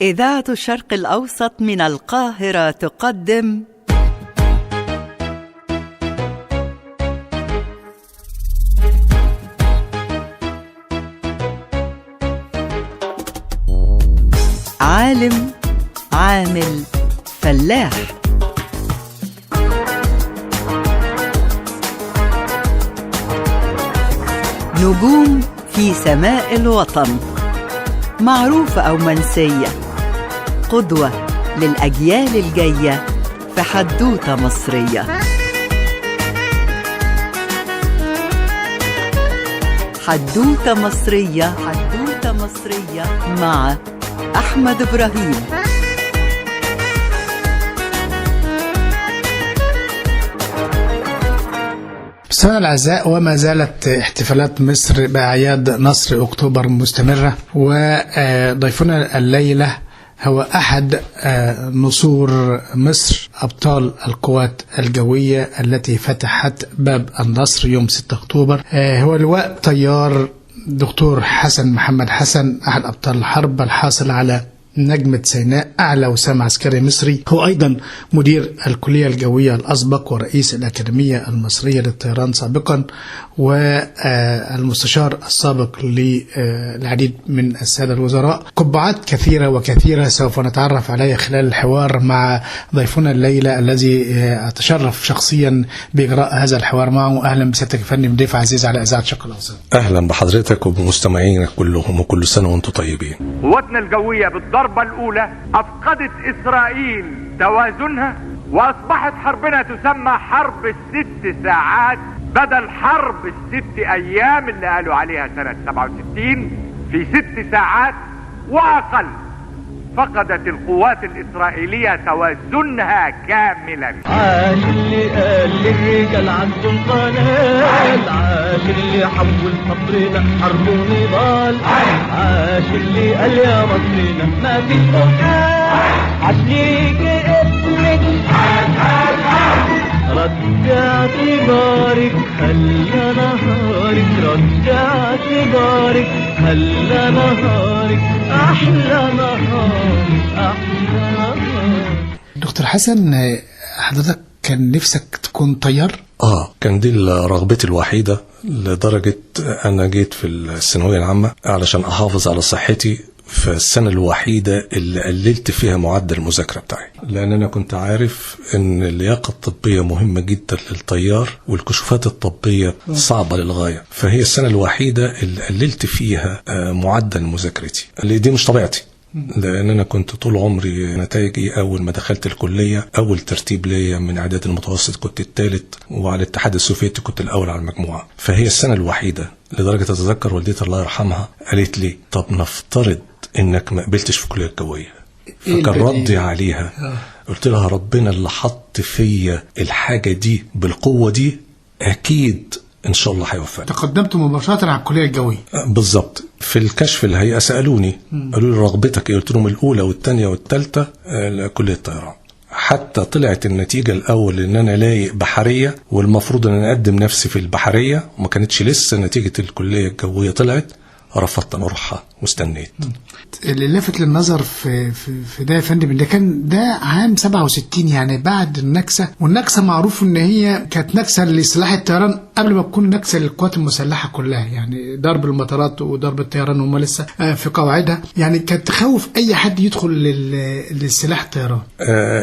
إذاعة الشرق الأوسط من القاهرة تقدم عالم عامل فلاح. نجوم في سماء الوطن، معروفة أو منسية، قدوة للأجيال الجاية في حدوتة مصرية. حدوتة مصرية، حدوتة مصرية مع أحمد إبراهيم. مستمعينا الأعزاء، وما زالت احتفالات مصر بأعياد نصر أكتوبر مستمرة، وضيفنا الليلة هو أحد نسور مصر، أبطال القوات الجوية التي فتحت باب النصر يوم 6 أكتوبر. هو لواء طيار دكتور حسن محمد حسن، أحد أبطال الحرب، الحاصل على نجمة سيناء، أعلى وسام عسكري مصري. هو أيضا مدير الكلية الجوية الأسبق ورئيس الأكاديمية المصرية للطيران سابقا، والمستشار السابق للعديد من السادة الوزراء. قبعات كثيرة وكثيرة سوف نتعرف عليها خلال الحوار مع ضيفنا الليلة، الذي أتشرف شخصيا بإجراء هذا الحوار معه. أهلا بسيادتك يا فندم، ضيف عزيز على إذاعة الشرق الأوسط. أهلا بحضرتك وبمستمعينك كلهم، وكل سنة وأنتم طيبين. قواتنا الجوية بالضربة الأولى أفقدت إسرائيل توازنها، وأصبحت حربنا تسمى حرب ال6 ساعات بدل حرب ال6 أيام اللي قالوا عليها سنة 67. في 6 ساعات وأقل فقدت القوات الإسرائيلية توازنها كاملا. عاش اللي قال للرجال عندهم قنال، عاش اللي حول صبرنا حرب ونضال، عاش اللي قال يا مصرنا ما فيش مكان، عاش ليك اسمك رجعت جارك خلى نهارك، رجعت جارك خلى نهارك أحلى نهار أحلى نهار. دكتور حسن، حضرتك كان نفسك تكون طيار؟ كان دي رغبتي الوحيدة، لدرجة أنا جيت في الثانوية العامة علشان أحافظ على صحتي في السنة الوحيدة اللي قللت فيها معدل المذاكرة بتاعي، لأن أنا كنت عارف أن اللياقة الطبية مهمة جدا للطيار، والكشوفات الطبية صعبة للغاية. فهي السنة الوحيدة اللي قللت فيها معدل مذاكرتي، اللي دي مش طبيعتي، لأن أنا كنت طول عمري نتائجي أول ما دخلت الكلية أول ترتيب ليا من إعداد المتوسط كنت الثالث، وعلى الاتحاد السوفيتي كنت الأول على المجموعة. فهي السنة الوحيدة لدرجة أتذكر والدتي الله يرحمها قالت لي طب نفترض إنك ما قبلتش في الكلية الجوية. فكان ردي عليها قلت لها ربنا اللي حط فيا الحاجة دي بالقوة دي أكيد إن شاء الله هيوفقني. تقدمت مباشرة على الكلية الجوية؟ بالظبط. في الكشف الهيئة سألوني قالوا لي رغبتك ايه؟ قلت لهم الأولى والثانية والثالثة كلية الطيران. حتى طلعت النتيجة الأول إن أنا لايق بحرية، والمفروض أن أنا أقدم نفسي في البحرية، وما كانتش لسه نتيجة الكلية الجوية طلعت. رفضت أن أروحها واستنيت. اللي لفت للنظر في ده يا فندم، ده كان ده عام 67، يعني بعد النكسة. والنكسة معروف ان هي كانت نكسة لسلاح الطيران قبل ما تكون نكسة للقوات المسلحة كلها، يعني ضرب المطارات وضرب الطيران هم لسه في قواعدها، يعني كانت تخوف اي حد يدخل للسلاح الطيران.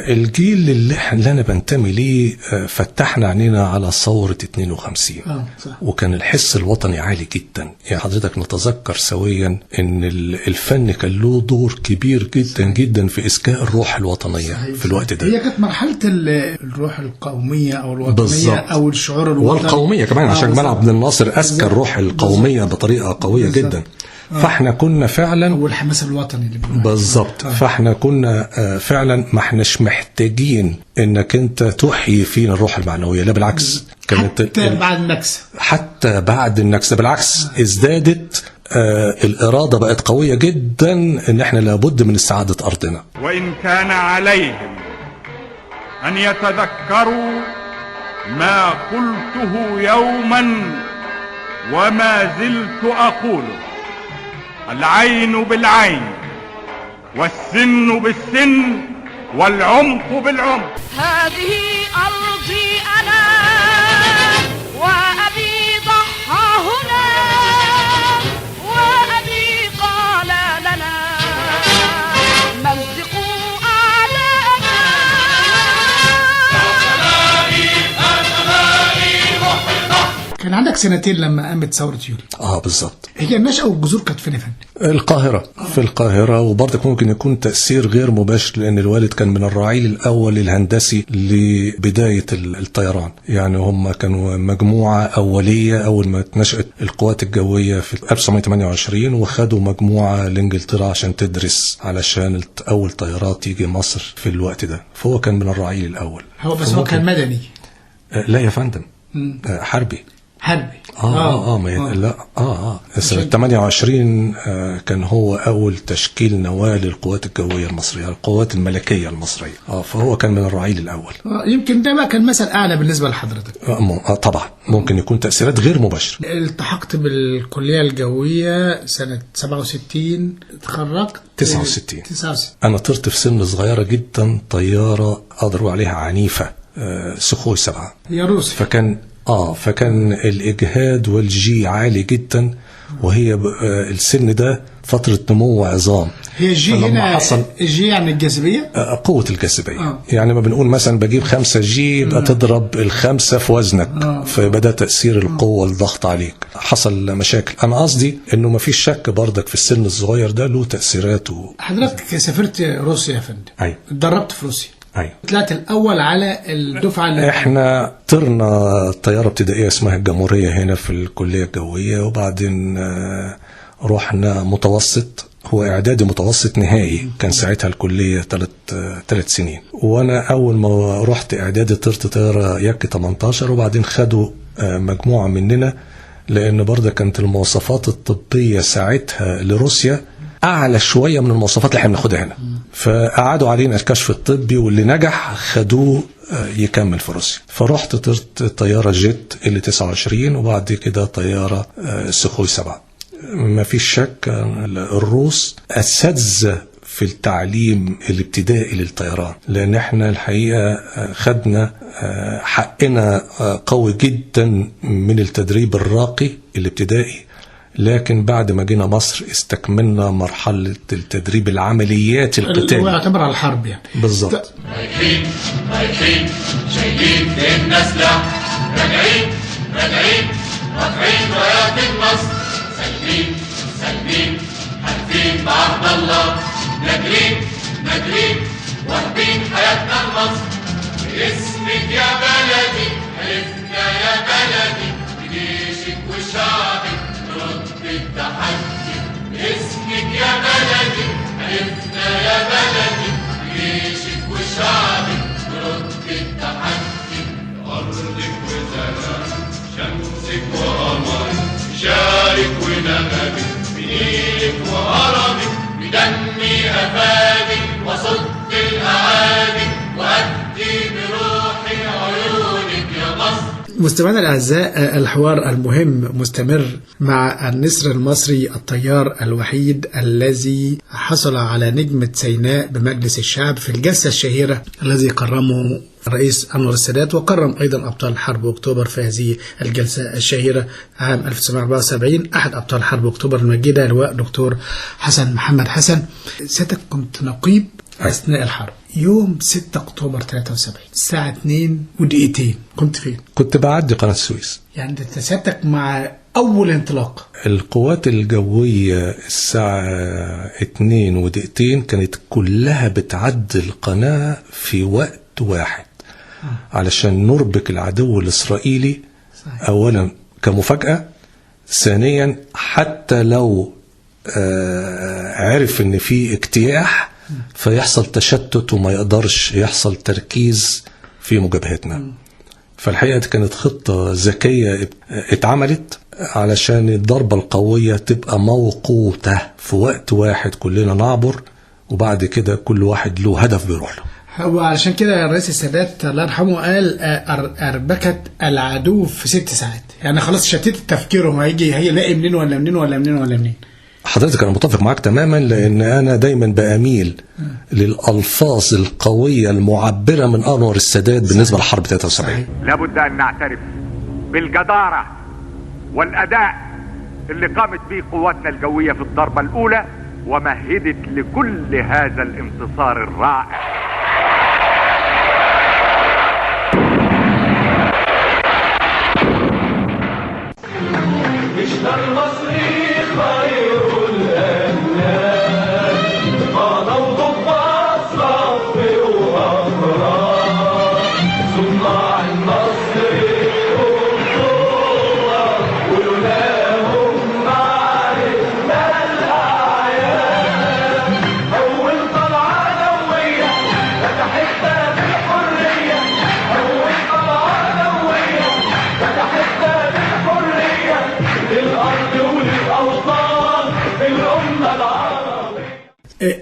الجيل اللي انا بنتمي ليه فتحنا عينينا على ثورة 52. صح. وكان الحس الوطني عالي جدا. يعني حضرتك نتذكر سويا ان الفن كان له دور كبير جدا جدا في اسكاء الروح الوطنية. صحيح. في الوقت ده هي كانت مرحلة الروح القومية او الوطنية. بالزبط. او الشعور الوطني والقومية كمان، عشان جمال عبد الناصر اسكى الروح القومية بطريقة قوية جدا. فاحنا كنا فعلا والحماس الوطني اللي بالظبط. فاحنا كنا فعلا ما احناش محتاجين انك انت تحيي فينا الروح المعنوية، لا بالعكس. كانت بعد النكسة، حتى بعد النكسة بالعكس ازدادت الإرادة، بقت قوية جدا ان احنا لابد من استعادة أرضنا. وإن كان عليهم أن يتذكروا ما قلته يوما وما زلت أقوله: العين بالعين والسن بالسن والعمق بالعمق. هذه أرضي أنا وأبي ضحى هنا وأبي قال لنا مزقوا أعداءنا. كان عندك سنتين لما قامت ثورة يوليو. بالظبط. هي النشأة والجذور كانت فين يا فندم؟ القاهرة. في القاهرة، وبرضك ممكن يكون تأثير غير مباشر لأن الوالد كان من الرعيل الأول الهندسي لبداية الطيران. يعني هم كانوا مجموعة أولية أول ما نشأت القوات الجوية في 1928، وخدوا مجموعة لإنجلترا عشان تدرس علشان أول طيارات تيجي مصر في الوقت ده. فهو كان من الرعيل الأول. هو كان مدني؟ لا يا فندم، حربي. سنة 28 كان هو أول تشكيل نواة للقوات الجوية المصرية، القوات الملكية المصرية. فهو كان من الرعيل الأول. يمكن ده بقى كان مثل أعلى بالنسبة لحضرتك. طبعا ممكن يكون تأثيرات غير مباشرة. التحقت بالكلية الجوية سنة 67، اتخرجت 69. أنا طرت في سن صغيرة جدا طيارة أقدر عليها عنيفة، سخوي 7 يا روسي. فكان الإجهاد والجي عالي جدا، وهي السن ده فترة نمو عظام. هي الجي هنا الجي يعني الجاذبية؟ قوة الجاذبية. يعني ما بنقول مثلا بجيب 5 جي يبقى تضرب 5 في وزنك، فبدأ تأثير القوة الضغط عليك، حصل مشاكل. أنا قصدي إنه ما فيش شك برضك في السن الصغير ده له تأثيرات. حضرتك سافرت روسيا يا فندم؟ أيوة. اتدربت في روسيا؟ أيوة. طلعت الأول على الدفعة اللي احنا طرنا طيارة ابتدائية اسمها الجمهورية هنا في الكلية الجوية، وبعدين رحنا متوسط، هو إعدادي متوسط نهائي، كان ساعتها الكلية 3 سنين. وأنا أول ما رحت إعدادي طرت طيارة ياكي 18، وبعدين خدوا مجموعة مننا لأن برضه كانت المواصفات الطبية ساعتها لروسيا أعلى شوية من المواصفات اللي احنا بناخدها هنا، فقعدوا علينا الكشف الطبي، واللي نجح خدوه يكمل في روسيا. فرحت طرت طيارة جيت اللي 29، وبعد كده طيارة سخوي 7. ما فيش شك الروس أساتذة في التعليم الابتدائي للطيران، لأن احنا الحقيقة خدنا حقنا قوي جدا من التدريب الراقي الابتدائي، لكن بعد ما جينا مصر استكملنا مرحلة التدريب العمليات القتالي، هو يعتبر على الحرب يعني. بالظبط. رايحين شايلين فينا سلاح، راجعين رافعين رايات النصر، سالمين حالفين بعهد الله، ناجرين واهبين حياتنا لمصر. باسمك يا بلدي حلفنا يا بلدي، بجيشك وشعبك نرد التحدي. باسمك يا بلدي حلفنا يا بلدي، بجيشك وشعبك نرد التحدي. أرضك وزرعك شمسك وقمرك، شارك ونغمك بنيلك وهرمك، بدمي أفادك وصد الأعادي، وأدي بروحي عيونك يا مصر. مستمعينا الأعزاء، الحوار المهم مستمر مع النسر المصري الطيار الوحيد الذي حصل على نجمة سيناء بمجلس الشعب في الجلسة الشهيرة الذي كرمه الرئيس أنور السادات، وكرم أيضا أبطال حرب أكتوبر في هذه الجلسة الشهيرة عام 1974. أحد أبطال حرب أكتوبر المجيدة اللواء دكتور حسن محمد حسن. سيادتك كنت نقيب أثناء الحرب يوم 6 أكتوبر 73 الساعة 2:02، كنت فين؟ كنت بعدي قناة السويس. يعني سيادتك مع أول انطلاق القوات الجوية الساعة 2:02 كانت كلها بتعدي القناة في وقت واحد علشان نربك العدو الإسرائيلي. صحيح. أولا كمفاجأة، ثانيا حتى لو عرف ان في اجتياح فيحصل تشتت وما يقدرش يحصل تركيز في مجابهتنا. فالحقيقة دي كانت خطة ذكية اتعملت علشان الضربة القوية تبقى موقوتة في وقت واحد، كلنا نعبر، وبعد كده كل واحد له هدف بيروح له. هو علشان كده الرئيس السادات الله يرحمه قال أربكت العدو في 6 ساعات. يعني خلاص شتت تفكيره، هيجي هيلاقي منين ولا منين ولا منين ولا منين. حضرتك أنا متفق معاك تماما، لأن أنا دايما بأميل للألفاظ القوية المعبرة من أنور السادات بالنسبة لحرب 73. لابد أن نعترف بالجدارة والأداء اللي قامت به قواتنا الجوية في الضربة الأولى ومهدت لكل هذا الانتصار الرائع.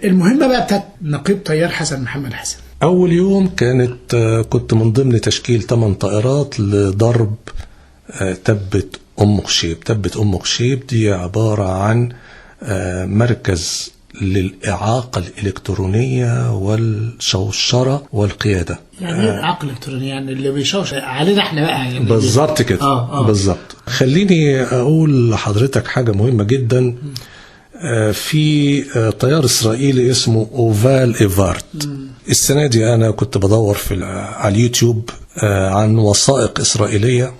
المهمة بقى بتاعت نقيب طيار حسن محمد حسن. أول يوم كنت من ضمن تشكيل 8 طائرات لضرب تبة أم خشيب. تبة أم خشيب دي عبارة عن مركز للإعاقة الإلكترونية والشوشرة والقيادة. يعني إعاقة إلكترونية يعني اللي بيشوش علينا احنا بقى يعني بالظبط كده. بالظبط. خليني أقول لحضرتك حاجة مهمة جدا. في طيار إسرائيلي اسمه أوفال إيفارت. السنة دي أنا كنت بدور على اليوتيوب عن وثائق إسرائيلية،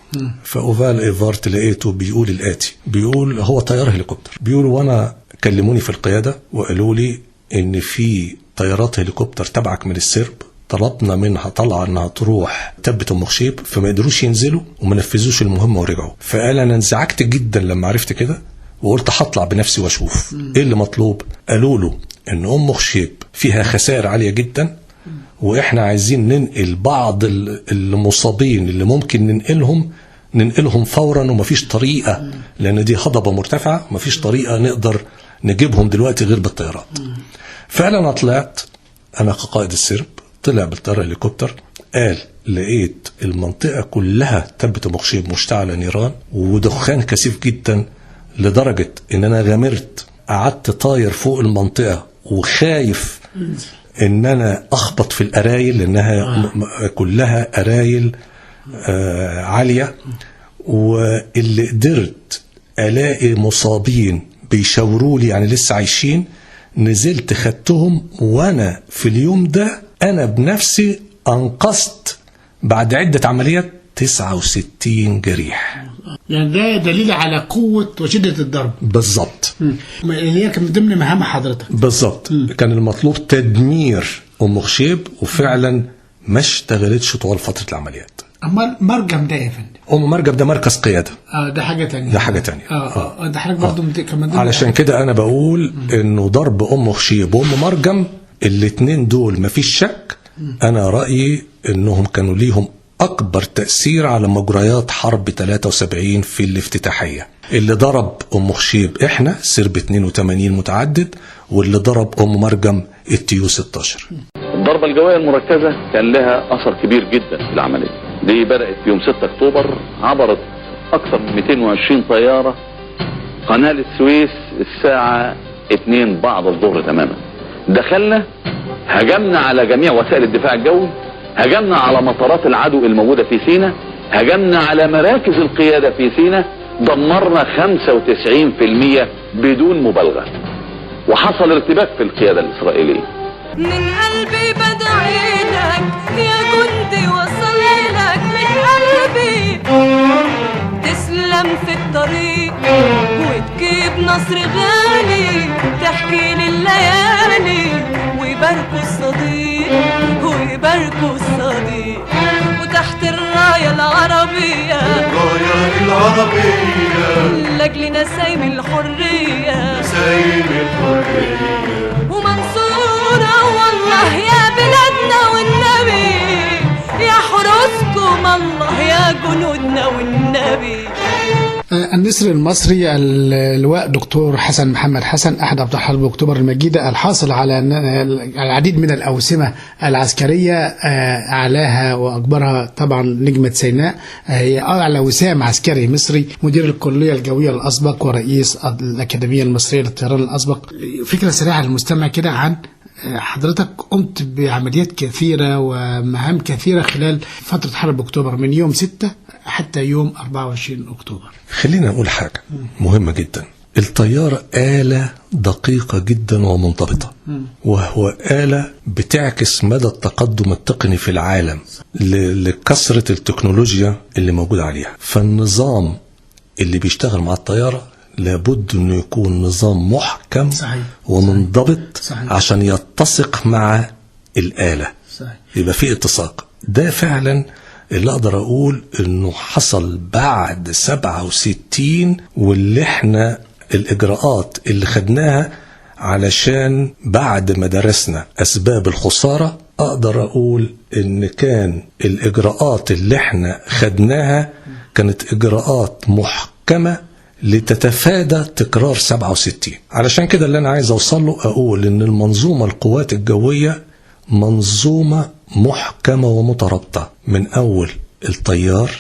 فأوفال إيفارت لقيته بيقول الآتي، بيقول هو طيار هليكوبتر، بيقول وأنا كلموني في القيادة وقالوا لي إن في طيارات هليكوبتر تبعك من السرب، طلبنا منها طلعة انها تروح تبة أم خشيب، فما قدروش ينزلوا وما نفذوش المهمة ورجعوا. فقال أنا انزعجت جدا لما عرفت كده، وقلت هطلع بنفسي واشوف ايه اللي مطلوب. قالوا له ان أم خشيب فيها خسائر عالية جدا، واحنا عايزين ننقل بعض المصابين اللي ممكن ننقلهم فورا، ومفيش طريقة لان دي هضبة مرتفعة، مفيش طريقة نقدر نجيبهم دلوقتي غير بالطيارات. فعلا انا طلعت، انا كقائد السرب طلع بالطيارة الهليكوبتر، قال لقيت المنطقة كلها تبة أم خشيب مشتعلة نيران ودخان كثيف جدا، لدرجة ان انا غامرت، قعدت طاير فوق المنطقة وخايف ان انا اخبط في القرايل لانها كلها قرايل عالية. واللي قدرت الاقي مصابين بيشاوروا لي يعني لسه عايشين، نزلت خدتهم، وانا في اليوم ده انا بنفسي انقذت بعد عدة عمليات 69 جريح. يعني ده دليل على قوة وشدة الضرب. بالظبط. اللي هي كان من ضمن مهام حضرتك. بالظبط. كان المطلوب تدمير أم خشيب، وفعلا ما اشتغلتش طوال فترة العمليات. أما مرجم ده يا فندم؟ أم مرجم ده مركز قيادة. ده حاجة تانية. ده حاجة تانية. ده حضرتك برضه كمان. علشان كده أنا بقول إنه ضرب أم خشيب وأم مرجم الاتنين دول مفيش شك. أنا رأيي إنهم كانوا ليهم أكبر تأثير على مجريات حرب 73 في الافتتاحية. اللي ضرب أم خشيب إحنا سرب 82 متعدد، واللي ضرب أم مرجم التيو 16. الضربة الجوية المركزة كان لها أثر كبير جدا في العملية دي. بدأت يوم 6 أكتوبر، عبرت أكثر من 220 طيارة قناة السويس الساعة 2 بعد الظهر تماما. دخلنا، هجمنا على جميع وسائل الدفاع الجوي، هجمنا على مطارات العدو الموجودة في سيناء، هجمنا على مراكز القيادة في سيناء، دمرنا 95% بدون مبالغة، وحصل ارتباك في القيادة الإسرائيلية. من قلبي بدعي لك يا جندي، وصلي لك من قلبي، تسلم في الطريق وتجيب نصر غالي، تحكي لي الليالي ويباركوا الصديق ويباركوا الصديق، وتحت الراية العربية لأجل نسايم الحرية ومنصورة والله يا بلادنا والنبي، يا حرسكم الله يا جنودنا والنبي. النسر المصري اللواء دكتور حسن محمد حسن أحد أبطال حرب أكتوبر المجيدة الحاصل على العديد من الأوسمة العسكرية، أعلاها وأكبرها طبعا نجمة سيناء، هي أعلى وسام عسكري مصري، مدير الكلية الجوية الأسبق ورئيس الأكاديمية المصرية للطيران الأسبق. فكرة سريعة للمستمع كده عن حضرتك قمت بعمليات كثيرة ومهام كثيرة خلال فترة حرب أكتوبر من يوم 6 حتى يوم 24 أكتوبر. خلينا نقول حاجة مهمة جدا. الطيارة آلة دقيقة جدا ومنضبطة، وهو آلة بتعكس مدى التقدم التقني في العالم لكثرة التكنولوجيا اللي موجودة عليها. فالنظام اللي بيشتغل مع الطيارة لابد انه يكون نظام محكم صحيح. ومنضبط صحيح. عشان يتسق مع الآلة صحيح. يبقى في اتساق. ده فعلا اللي اقدر اقول انه حصل بعد 67، واللي احنا الاجراءات اللي خدناها علشان بعد ما درسنا اسباب الخسارة، اقدر اقول ان كان الاجراءات اللي احنا خدناها كانت اجراءات محكمة لتتفادى تكرار 67. علشان كده اللي انا عايز اوصل له اقول ان المنظومة القوات الجوية منظومة محكمة ومترابطة، من اول الطيار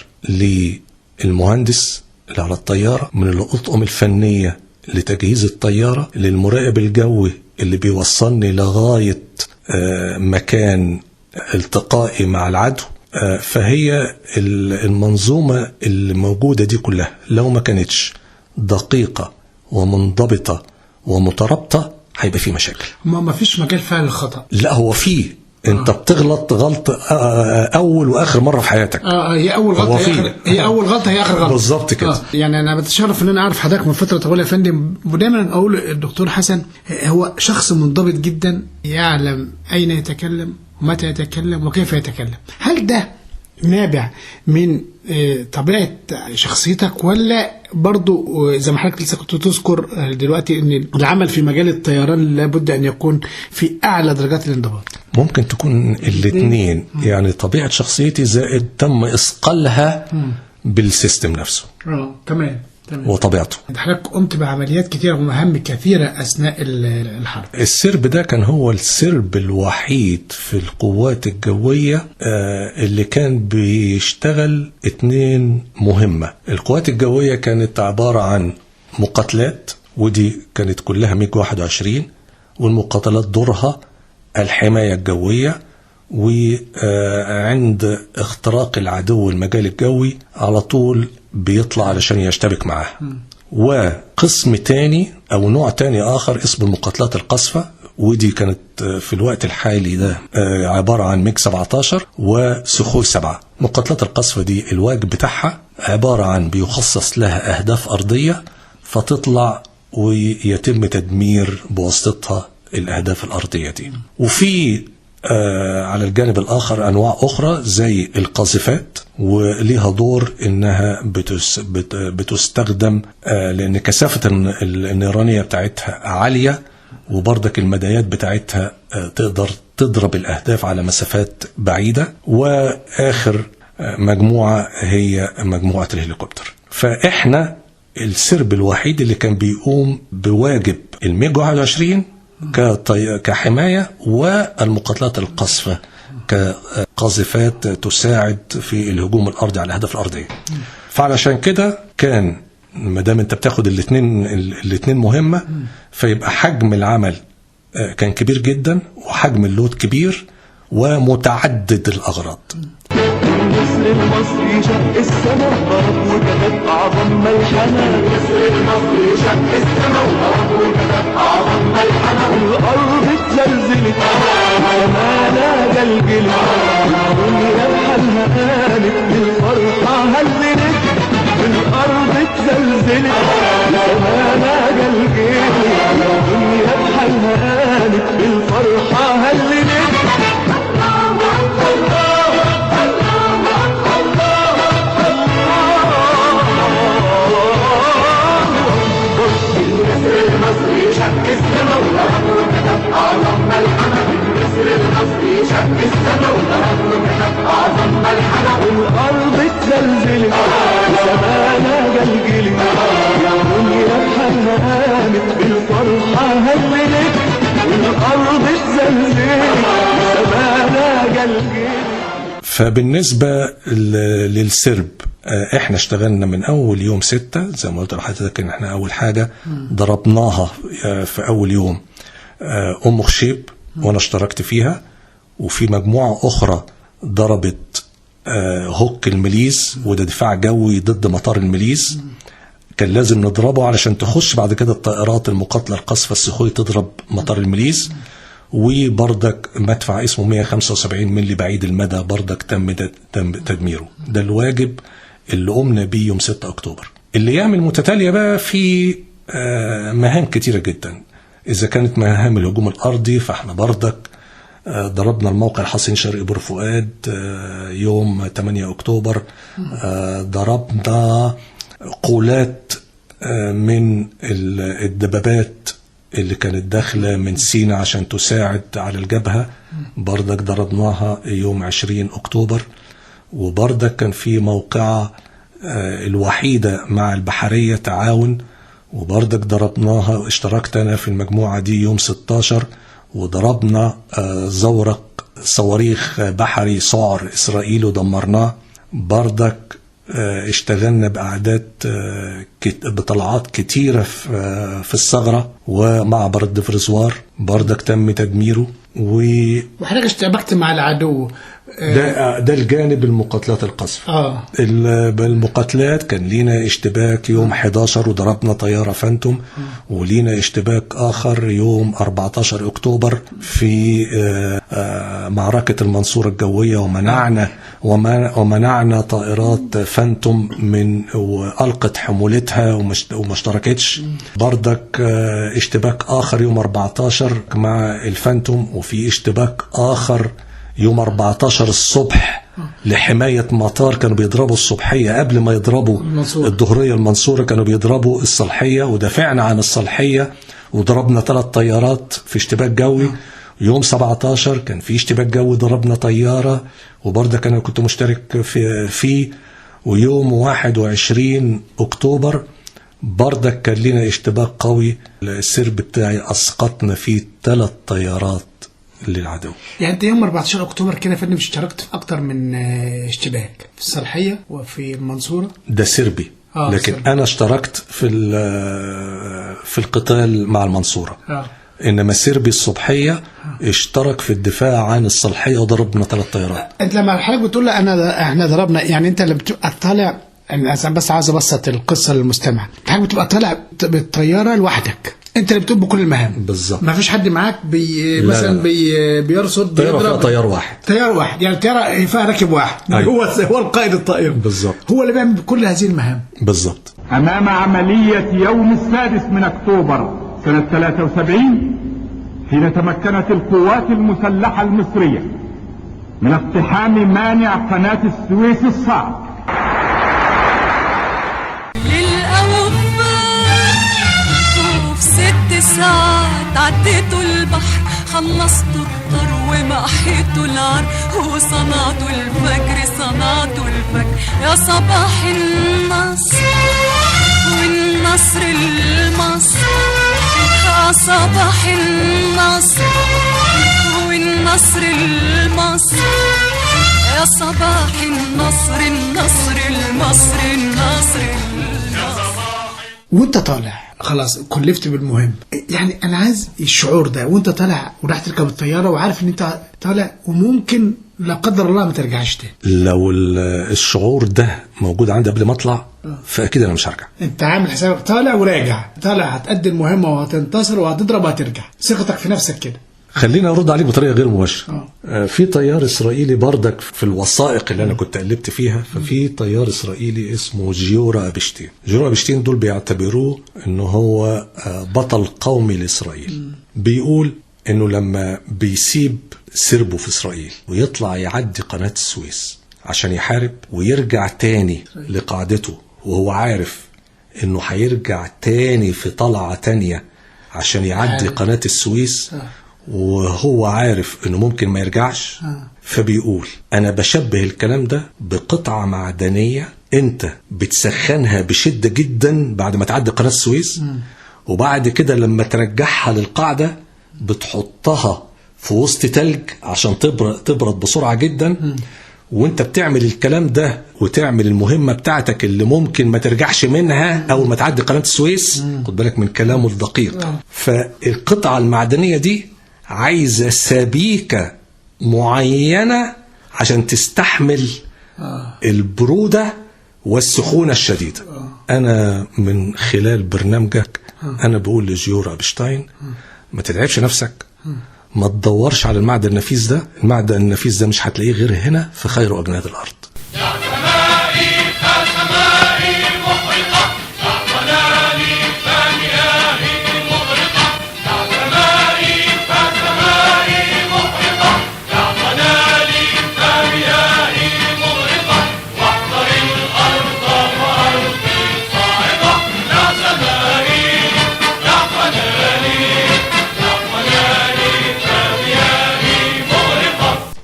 للمهندس اللي على الطيارة، من الأطقم الفنية لتجهيز الطيارة، للمراقب الجوي اللي بيوصلني لغاية مكان التقائي مع العدو. فهي المنظومة اللي موجودة دي كلها لو ما كانتش دقيقة ومنضبطة ومترابطة هيبقى في مشاكل. ما فيش مجال فعل الخطأ. لا، هو فيه. انت بتغلط غلط اول واخر مره في حياتك. هي اول غلطه هي اول غلطه هي اخر غلطه بالظبط كده. يعني انا بتشرف ان انا اعرف حضرتك من فتره طويله يا فندم، ودايما اقول الدكتور حسن هو شخص منضبط جدا، يعلم اين يتكلم ومتى يتكلم وكيف يتكلم. هل ده نابع من طبيعة شخصيتك، ولا برضو زي ما حضرتك لسه كنت تذكر دلوقتي ان العمل في مجال الطيران لابد ان يكون في اعلى درجات الانضباط؟ ممكن تكون الاثنين، يعني طبيعة شخصيتي زائد تم اصقالها بالسيستم نفسه تمام وطبيعته. حضرتك قمت بعمليات كثيرة ومهام كثيرة أثناء الحرب. السرب ده كان هو السرب الوحيد في القوات الجوية اللي كان بيشتغل 2 مهمة. القوات الجوية كانت عبارة عن مقاتلات، ودي كانت كلها ميج 21، والمقاتلات دورها الحماية الجوية، وعند اختراق العدو المجال الجوي على طول بيطلع علشان يشتبك معاه. وقسم تاني او نوع تاني اخر اسمه المقاتلات القصفة، ودي كانت في الوقت الحالي ده عبارة عن ميج 17 وسخوي 7. مقاتلات القصفة دي الواجب بتاعها عبارة عن بيخصص لها اهداف ارضية، فتطلع ويتم تدمير بواسطتها الاهداف الارضية دي. وفي على الجانب الآخر أنواع أخرى زي القاذفات، وليها دور إنها بتستخدم لأن كثافة النيرانية بتاعتها عالية، وبرضك المدايات بتاعتها تقدر تضرب الأهداف على مسافات بعيدة. وآخر مجموعة هي مجموعة الهليكوبتر. فإحنا السرب الوحيد اللي كان بيقوم بواجب الميج 21 كحماية، والمقاتلات القصفة كقاذفات تساعد في الهجوم الأرضي على الأهداف الأرضية. فعلشان كده كان مادام انت بتاخد الاثنين مهمة، فيبقى حجم العمل كان كبير جدا، وحجم اللود كبير ومتعدد الأغراض. مصر المصري شق السماء ضرب وكتب أعظم ملحمة. مصر المصري شق السماء ضرب وكتب أعظم ملحمة. الأرض اتزلزلت وسمانا جلجلت، والدنيا بحالها قالت بالفرحة هللت. الأرض اتزلزلت وسمانا جلجلت، والدنيا بحالها قالت بالفرحة هللت. شق السماء والأرض وكتب أعظم ملحمة. مصر المصري شق السماء والأرض وكتب أعظم ملحمة. الأرض اتزلزلت وسمانا جلجلت، فبالنسبة للسرب احنا اشتغلنا من اول يوم 6 زي ما قلت لحضرتك ان احنا اول حاجة ضربناها في اول يوم ام خشيب وانا اشتركت فيها، وفي مجموعة اخرى ضربت هوك المليز، وده دفاع جوي ضد مطار المليز. كان لازم نضربه علشان تخش بعد كده الطائرات المقاتلة القصفة السخوي تضرب مطار المليز. وبردك مدفع اسمه 175 ملي بعيد المدى بردك تم تدميره. ده الواجب اللي قمنا بيه يوم 6 أكتوبر. الأيام المتتالية بقى في مهام كتيرة جدا. إذا كانت مهام الهجوم الأرضي فاحنا بردك ضربنا الموقع الحصين شرقي بور فؤاد يوم 8 أكتوبر. ضربنا قولات من الدبابات اللي كانت داخلة من سيناء عشان تساعد على الجبهة، بردك ضربناها يوم 20 أكتوبر. وبردك كان في موقعة الوحيدة مع البحرية تعاون، وبردك ضربناها. اشتركت أنا في المجموعة دي يوم 16 وضربنا زورق صواريخ بحري سعر إسرائيل ودمرناه. بردك اشتغلنا بأعداد بطلعات كتيرة في الثغرة ومعبر الدفرزوار بردك تم تدميره. وحضرتك اشتبكت مع العدو. ده الجانب المقاتلات القصف. بالمقاتلات كان لينا اشتباك يوم 11 وضربنا طيارة فانتوم، ولينا اشتباك آخر يوم 14 أكتوبر في معركة المنصورة الجوية، ومنعنا طائرات فانتوم من وألقت حمولتها وما اشتركتش. بردك اشتباك آخر يوم 14 مع الفانتوم، وفي اشتباك آخر يوم 14 الصبح لحماية مطار. كانوا بيضربوا الصبحية قبل ما يضربوا الظهرية المنصورة، كانوا بيضربوا الصالحية ودافعنا عن الصالحية وضربنا 3 طيارات في اشتباك جوي. يوم 17 كان في اشتباك جوي ضربنا طيارة وبرضه أنا كنت مشترك فيه. ويوم 21 أكتوبر برضك كان لنا اشتباك قوي. السرب بتاعي أسقطنا فيه 3 طيارات للعدو. يعني انت يوم 14 اكتوبر كده فندم اشتركت في اكتر من اشتباك في الصالحيه وفي المنصوره. ده سربي. لكن سربي. انا اشتركت في القتال مع المنصوره. انما سربي الصبحيه اشترك في الدفاع عن الصالحيه وضربنا 3 طيارات. انت لما حضرتك بتقول احنا ضربنا، يعني انت اللي بتبقى طالع، انا بس عايز ابسط القصه للمستمع. حضرتك بتبقى طالع بالطياره لوحدك، انت اللي بتقوم بكل المهام بالظبط. ما فيش حد معاك مثلا بيرصد طياره طيار واحد يعني طياره فيها راكب واحد. أيوة. هو القائد الطائره بالظبط، هو اللي بيعمل كل هذه المهام بالظبط. امام عمليه يوم 6 من اكتوبر سنه 73 حين تمكنت القوات المسلحه المصريه من اقتحام مانع قناه السويس الصعب. ساعات عديتوا البحر، خلصتوا الطر ومحيتوا العر، وصنعتوا الفجر يا صباح النصر والنصر المصر، يا صباح النصر والنصر المصر، يا صباح النصر المصري وانت طالع خلاص كلفت بالمهم، يعني انا عايز الشعور ده وانت طالع وراح تركب الطياره وعارف ان انت طالع وممكن لا قدر الله ما ترجعش تاني. لو الشعور ده موجود عندي قبل ما اطلع فاكيد انا مش هرجع. انت عامل حسابك طالع وراجع، طالع هتأدي المهمه وهتنتصر وهتضرب وهترجع، ثقتك في نفسك كده. خلينا ارد عليك بطريقه غير مباشره. في طيار اسرائيلي بردك في الوثائق اللي انا كنت قلبت فيها، ففي طيار اسرائيلي اسمه جيورا ابشتين. جيورا ابشتين دول بيعتبروه انه هو بطل قومي لاسرائيل. بيقول انه لما بيسيب سربه في اسرائيل ويطلع يعدي قناه السويس عشان يحارب ويرجع تاني لقاعدته وهو عارف انه هيرجع تاني في طلعه تانيه عشان يعدي قناه السويس وهو عارف انه ممكن ما يرجعش، فبيقول انا بشبه الكلام ده بقطعة معدنية انت بتسخنها بشدة جدا بعد ما تعدي قناة السويس، وبعد كده لما ترجعها للقاعدة بتحطها في وسط تلج عشان تبرد بسرعة جدا، وانت بتعمل الكلام ده وتعمل المهمة بتاعتك اللي ممكن ما ترجعش منها أول ما تعدي قناة السويس، خد بالك من كلامه الدقيق. فالقطعة المعدنية دي عايزة سبيكة معينة عشان تستحمل البرودة والسخونة الشديدة. أنا من خلال برنامجك أنا بقول لجيورا أبشتاين ما تتعبش نفسك، ما تدورش على المعدن النفيس ده. المعدن النفيس ده مش هتلاقيه غير هنا في خير أجناد الأرض.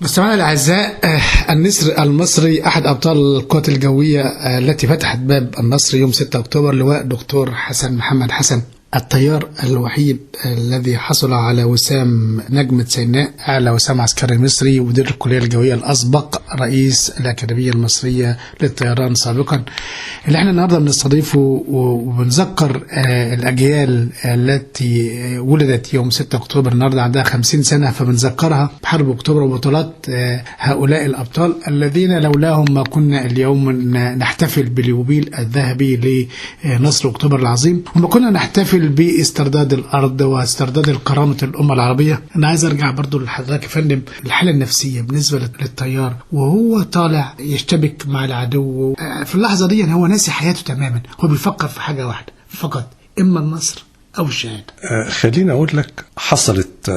مستمعينا الأعزاء، النسر المصري أحد أبطال القوات الجوية التي فتحت باب النصر يوم 6 أكتوبر، لواء دكتور حسن محمد حسن، الطيار الوحيد الذي حصل على وسام نجمة سيناء، أعلى وسام عسكري مصري، مدير الكلية الجوية الأسبق، رئيس الأكاديمية المصرية للطيران سابقا، اللي احنا النهارده بنستضيفه وبنذكر الأجيال التي ولدت يوم 6 أكتوبر. النهارده عندها 50 سنة، فبنذكرها بحرب أكتوبر وبطولات هؤلاء الأبطال الذين لولاهم ما كنا اليوم نحتفل باليوبيل الذهبي لنصر أكتوبر العظيم، وما كنا نحتفل باسترداد الأرض واسترداد كرامة الأمة العربية. أنا عايز أرجع برضو لحضرتك يا فندم، الحالة النفسية بالنسبة للطيار وهو طالع يشتبك مع العدو في اللحظة دي، هو ناسي حياته تماما، هو بيفكر في حاجة واحدة فقط، إما النصر أو الشهادة. خليني أقول لك، حصلت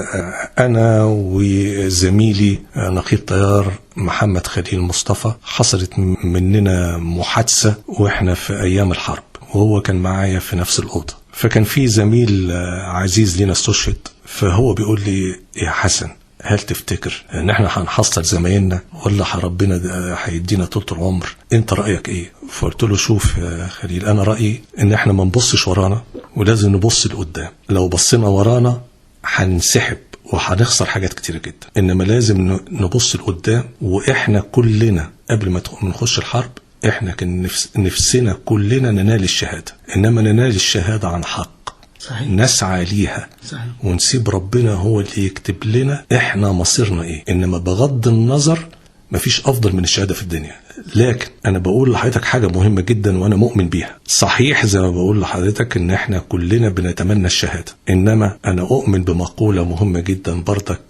أنا وزميلي نقيب طيار محمد خليل مصطفى، حصلت مننا محادثة وإحنا في أيام الحرب، وهو كان معايا في نفس الأوضة. فكان في زميل عزيز لينا استشهد، فهو بيقول لي يا حسن، هل تفتكر ان احنا هنحصل زمايلنا ولا ربنا هيدينا طول العمر؟ انت رأيك ايه؟ فقلت له شوف يا خليل، انا رأيي ان احنا ما نبصش ورانا ولازم نبص لقدام. لو بصينا ورانا هنسحب وهنخسر حاجات كتير جدا، انما لازم نبص لقدام. واحنا كلنا قبل ما نخش الحرب احنا كان نفسنا كلنا ننال الشهادة، انما ننال الشهادة عن حق. صحيح. نسعى ليها. صحيح. ونسيب ربنا هو اللي يكتب لنا احنا مصيرنا ايه. انما بغض النظر مفيش افضل من الشهادة في الدنيا. لكن انا بقول لحضرتك حاجة مهمة جدا وانا مؤمن بيها. صحيح زي ما بقول لحضرتك ان احنا كلنا بنتمنى الشهادة، انما انا اؤمن بمقولة مهمة جدا برضك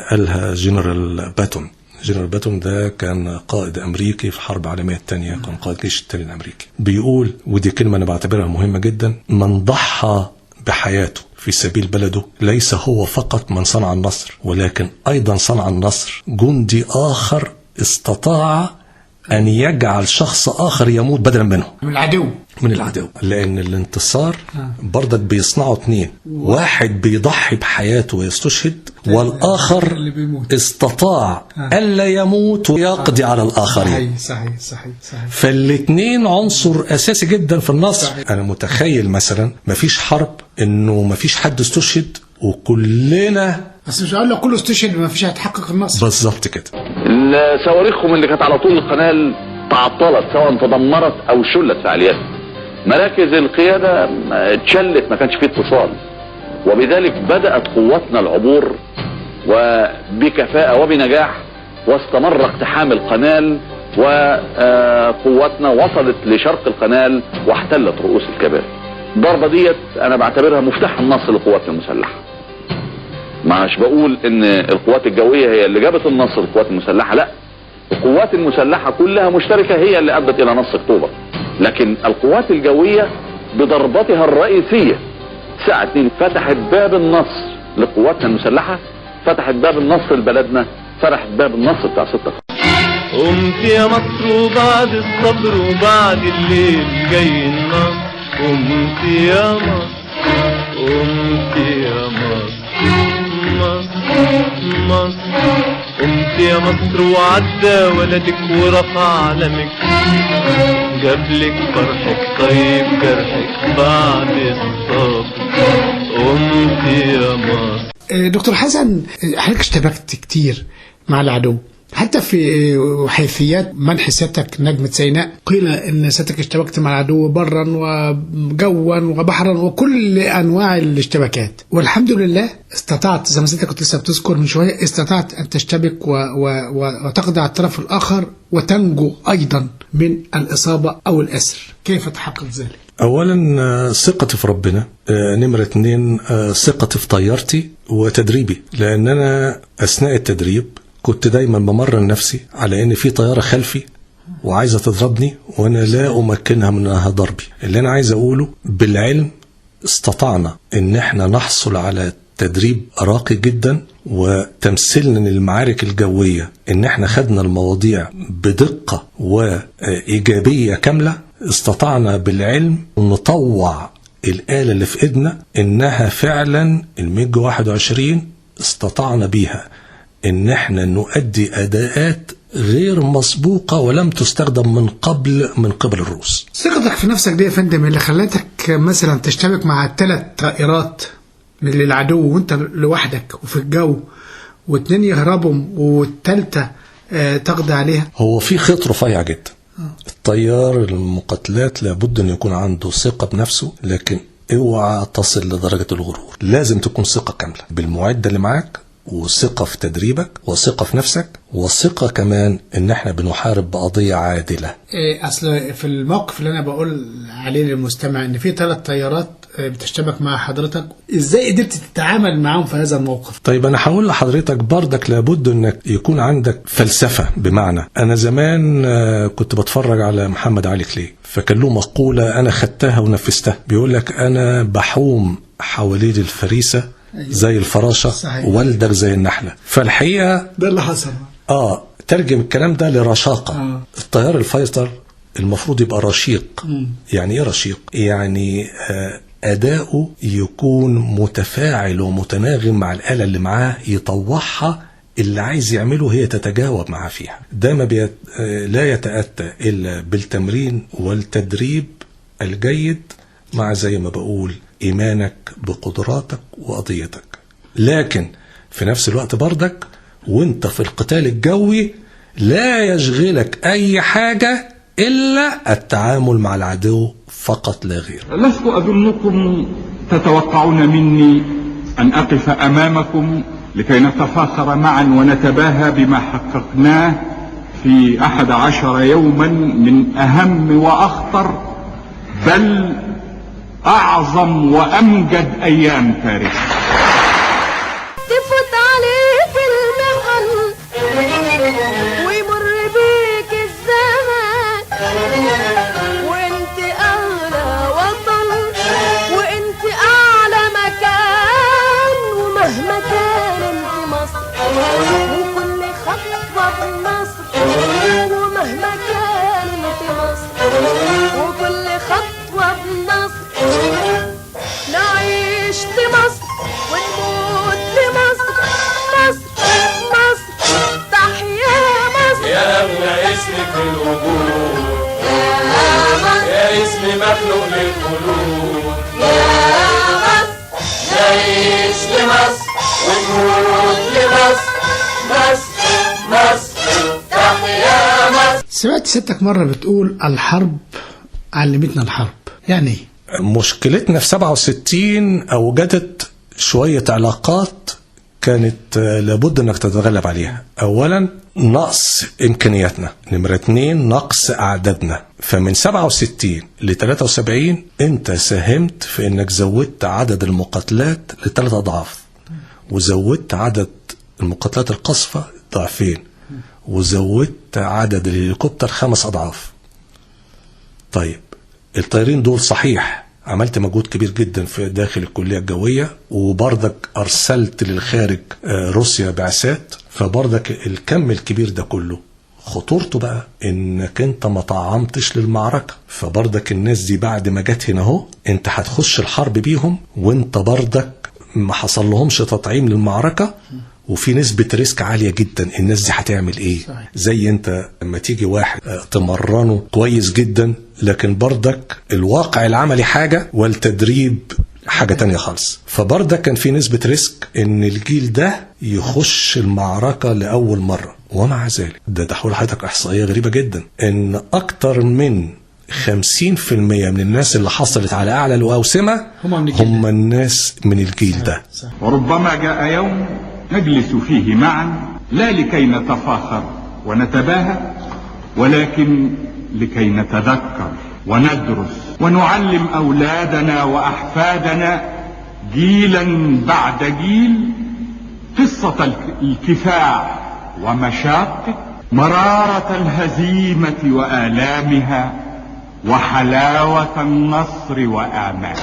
قالها جنرال باتون. جنرال باتون ده كان قائد أمريكي في الحرب العالمية الثانية، كان قائد الجيش الثاني الأمريكي. بيقول، ودي كلمة أنا بعتبرها مهمة جدا، من ضحى بحياته في سبيل بلده ليس هو فقط من صنع النصر، ولكن أيضا صنع النصر جندي آخر استطاع أن يجعل شخص آخر يموت بدلا منه، من العدو. لأن الانتصار برضك بيصنعه اتنين، واحد بيضحي بحياته ويستشهد، والآخر استطاع ألا يموت ويقضي على الآخرين. صحيح. فالاتنين عنصر أساسي جدا في النصر. صحيح. أنا متخيل مثلا مفيش حرب إنه مفيش حد استشهد وكلنا، بس مش هقول لك كله استشهد مفيش هيتحقق النصر. بالظبط كده. صواريخهم اللي كانت على طول القناه تعطلت، سواء تدمرت او شلت فعالياتها. مراكز القياده اتشلت، ما كانش فيه اتصال، وبذلك بدات قواتنا العبور وبكفاءه وبنجاح، واستمر اقتحام القناه، وقواتنا وصلت لشرق القناه واحتلت رؤوس الكباري. الضربه ديت انا بعتبرها مفتاح النصر لقواتنا المسلحه. مش بقول ان القوات الجويه هي اللي جابت النصر للقوات المسلحه، لا، القوات المسلحه كلها مشتركه هي اللي ادت الى نصر اكتوبر، لكن القوات الجويه بضربتها الرئيسيه الساعه 2 فتحت باب النصر لقواتنا المسلحه، فتحت باب النصر لبلدنا، فتحت باب النصر بتاع 6 أكتوبر. قمت يا مصر وبعد الصبر وبعد الليل جاي النصر، قمت يا مصر، قمت يا مصر، مصر، قمت يا مصر وعدى ولدك ورفع علمك، جابلك فرحك طيب جرحك بعد الصبر، قمت يا مصر. دكتور حسن، حضرتك اشتبكت كتير مع العدو، حتى في حيثيات منح سيادتك نجمة سيناء قيل ان سيادتك اشتبكت مع العدو برا وجوا وبحرا وكل انواع الاشتباكات، والحمد لله استطعت زي ما سيادتك كنت لسه بتذكر من شويه، استطعت ان تشتبك وتخضع الطرف الاخر وتنجو ايضا من الاصابه او الاسر. كيف تحقق ذلك؟ اولا ثقتي في ربنا، نمرة 2 ثقتي في طيارتي وتدريبي، لان انا اثناء التدريب كنت دايما بمرن نفسي على ان في طيارة خلفي وعايزة تضربني وانا لا امكنها منها ضربي. اللي انا عايز اقوله بالعلم استطعنا ان احنا نحصل على تدريب راقي جدا، وتمثيلنا للمعارك الجوية ان احنا خدنا المواضيع بدقة وايجابية كاملة. استطعنا بالعلم نطوع الآلة اللي في ايدنا انها فعلا الميج 21 استطعنا بيها ان احنا نؤدي اداءات غير مسبوقة ولم تستخدم من قبل الروس. ثقتك في نفسك دي يا فندم اللي خلتك مثلا تشتبك مع 3 طائرات للعدو وانت لوحدك وفي الجو، و2 يهربوا والثالثة تقضي عليها؟ هو في خط رفيع جدا. الطيار المقاتلات لابد ان يكون عنده ثقة بنفسه، لكن اوعى تصل لدرجة الغرور. لازم تكون ثقة كاملة بالمعدة اللي معاك، وثقة في تدريبك، وثقة في نفسك، وثقة كمان ان احنا بنحارب بقضية عادلة. اصل في الموقف اللي انا بقول عليه للمستمع ان في 3 طيارات بتشتبك مع حضرتك، ازاي قدرت تتعامل معهم في هذا الموقف؟ طيب انا هقول لحضرتك بردك لابد انك يكون عندك فلسفة. بمعنى انا زمان كنت بتفرج على محمد علي كلي، فكان له مقولة انا خدتها ونفذتها، بيقول لك انا بحوم حوالين الفريسة زي الفراشة، والدك زي النحلة. فالحقيقة ده اللي حصل. ترجم الكلام ده لرشاقة. الطيار الفايتر المفروض يبقى رشيق. يعني ايه رشيق؟ يعني أداؤه يكون متفاعل ومتناغم مع الآلة اللي معاه، يطوعها اللي عايز يعمله هي تتجاوب معاه فيها. ده ما لا يتأتى إلا بالتمرين والتدريب الجيد، مع زي ما بقول إيمانك بقدراتك وقضيتك. لكن في نفس الوقت بردك وانت في القتال الجوي لا يشغلك أي حاجة إلا التعامل مع العدو فقط لا غير. لست أظنكم تتوقعون مني أن أقف أمامكم لكي نتفاخر معا ونتباهى بما حققناه في 11 يوما من أهم وأخطر بل أعظم وأمجد أيام تاريخ. تفوت عليك المحن ويمر بيك الزمان، وانت أغلى وطن وانت أعلى مكان، ومهما كان انت مصر وكل خطوة بمصر، ومهما كان انت مصر وكل خطوة بمصر. نعيش لمصر ونموت لمصر، مصر مصر تحيا مصر. يا أغلى اسم في الوجود، يا اسم مخلوق للقلوب، يا مصر. نعيش لمصر ونموت لمصر، مصر مصر تحيا مصر. سمعت ستك مرة بتقول الحرب علمتنا الحرب، يعني ايه؟ مشكلتنا في 67 أوجدت شوية علاقات كانت لابد أنك تتغلب عليها. أولا نقص إمكانياتنا، نمرة 2 نقص أعدادنا. فمن 67 ل 73 أنت ساهمت في أنك زودت عدد المقاتلات ل3 أضعاف، وزودت عدد المقاتلات القصفة ضعفين، وزودت عدد الهليكوبتر 5 أضعاف. طيب الطيارين دول صحيح عملت مجهود كبير جدا في داخل الكلية الجوية، وبرضك أرسلت للخارج روسيا بعثات، فبرضك الكم الكبير ده كله خطورته بقى انك انت ما طعمتش للمعركة. فبرضك الناس دي بعد ما جت هنا اهو انت هتخش الحرب بيهم وانت برضك ما حصل لهمش تطعيم للمعركة، وفي نسبة ريسك عالية جدا. الناس دي هتعمل ايه؟ زي انت لما تيجي واحد تمرنه كويس جدا، لكن برضك الواقع العملي حاجة والتدريب حاجة تانية خالص. فبرضك كان في نسبة ريسك ان الجيل ده يخش المعركة لأول مرة، ومع ذلك ده حول حضرتك احصائيه غريبه جدا، ان اكتر من 50% من الناس اللي حصلت على اعلى الاوسمه هم الناس من الجيل ده. وربما جاء يوم نجلس فيه معا لا لكي نتفاخر ونتباهى، ولكن لكي نتذكر وندرس ونعلم أولادنا وأحفادنا جيلا بعد جيل قصة الكفاح ومشاقه، مرارة الهزيمة وآلامها، وحلاوة النصر وآماله.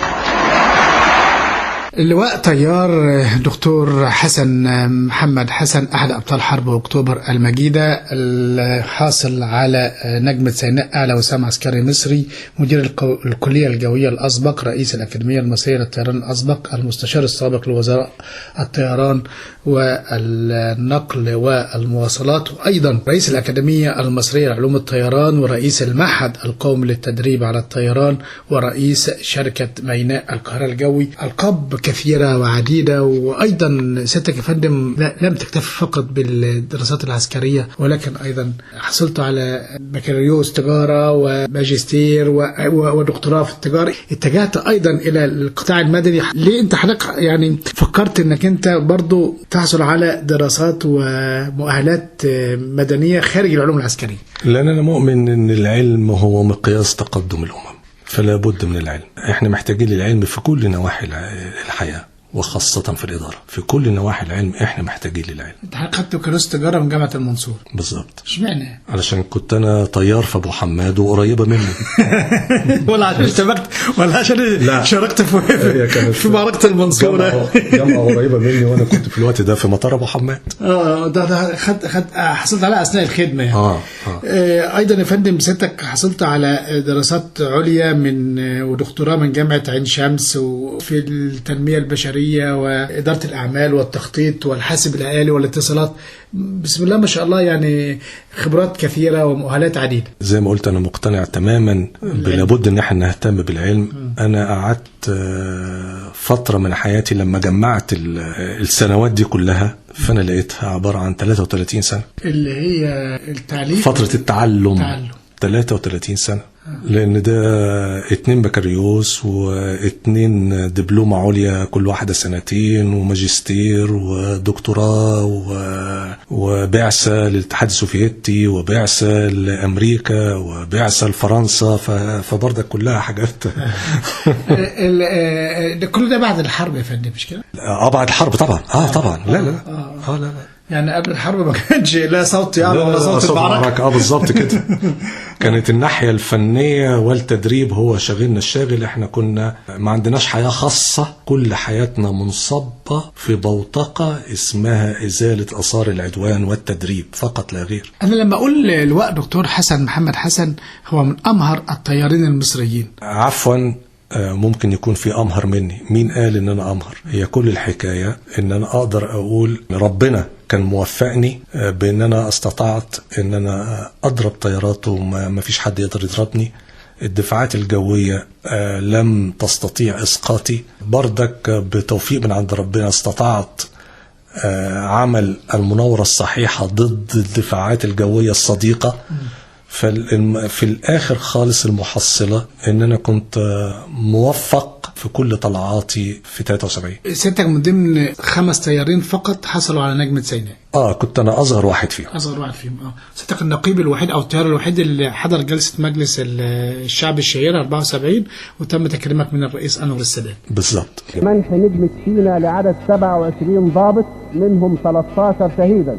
اللواء طيار دكتور حسن محمد حسن، أحد أبطال حرب أكتوبر المجيدة، الحاصل على نجمة سيناء أعلى وسام عسكري مصري، مدير الكلية الجوية الأسبق، رئيس الأكاديمية المصرية للطيران الأسبق، المستشار السابق لوزراء الطيران والنقل والمواصلات، وأيضا رئيس الأكاديمية المصرية لعلوم الطيران، ورئيس المعهد القومي للتدريب على الطيران، ورئيس شركة ميناء القاهرة الجوي. ألقاب كثيرة وعديدة. وأيضا سيادتك يا فندم لم تكتفي فقط بالدراسات العسكرية، ولكن أيضا حصلت على بكالوريوس تجارة وماجستير ودكتوراه في التجارة. اتجهت أيضا إلى القطاع المدني. ليه أنت حضرتك يعني فكرت أنك أنت برضو تحصل على دراسات ومؤهلات مدنية خارج العلوم العسكرية؟ لأن أنا مؤمن أن العلم هو مقياس تقدم الأمم، فلا بد من العلم. احنا محتاجين للعلم في كل نواحي الحياة، وخاصة في الإدارة. في كل نواحي العلم احنا محتاجين للعلم. انت خدت بكالوريوس تجارة من جامعة المنصورة. بالظبط. اشمعنى؟ علشان كنت انا طيار في ابو حماد وقريبة منه. ولا عشان اشتبكت ولا عشان شاركت في معركة المنصورة. جامعة قريبة مني، وانا كنت في الوقت ده في مطار ابو حماد. ده حصلت على اثناء الخدمة يعني. ايضا يا فندم سيادتك حصلت على دراسات عليا ودكتوراه من جامعة عين شمس، وفي التنمية البشرية وإدارة الأعمال والتخطيط والحاسب الآلي والاتصالات. بسم الله ما شاء الله، يعني خبرات كثيرة ومؤهلات عديدة. زي ما قلت أنا مقتنع تماما بلابد أن احنا نهتم بالعلم. أنا قعدت فترة من حياتي لما جمعت السنوات دي كلها، فأنا لقيتها عبارة عن 33 سنة اللي هي التعليم، فترة التعلم 33 سنة. لأن ده 2 بكالوريوس و2 دبلومة عليا كل واحدة 2 سنين، وماجستير ودكتوراه وبعثة للاتحاد السوفيتي، وبعثة لأمريكا، وبعثة لفرنسا. فبرضه كلها حاجات. كل ده بعد الحرب يا فندم مش كده؟ بعد الحرب طبعا. طبعا. لا. يعني قبل الحرب ما كانش لا صوت يعني ولا صوت المعركة. بالظبط كده. كانت الناحية الفنية والتدريب هو شغلنا الشاغل. احنا كنا ما عندناش حياة خاصة، كل حياتنا منصبة في بوتقة اسمها إزالة آثار العدوان والتدريب فقط لا غير. أنا لما أقول اللواء دكتور حسن محمد حسن هو من أمهر الطيارين المصريين. عفوا، ممكن يكون في أمهر مني. مين قال إن أنا أمهر؟ هي كل الحكاية إن أنا أقدر أقول ربنا كان موفقني بأن أنا استطعت أن أنا أضرب طيارات وما فيش حد يقدر يضربني. الدفاعات الجوية لم تستطيع إسقاطي. بردك بتوفيق من عند ربنا استطعت عمل المناورة الصحيحة ضد الدفاعات الجوية الصديقة. في الآخر خالص المحصلة إن أنا كنت موفق في كل طلعاتي في 73. سيادتك من ضمن 5 طيارين فقط حصلوا على نجمة سيناء. كنت أنا أصغر واحد فيهم. سيادتك النقيب الوحيد أو الطيار الوحيد اللي حضر جلسة مجلس الشعب الشهيرة 74 وتم تكريمك من الرئيس أنور السادات. بالظبط. منح نجمة سيناء لعدد 27 ضابط، منهم 13 شهيدا،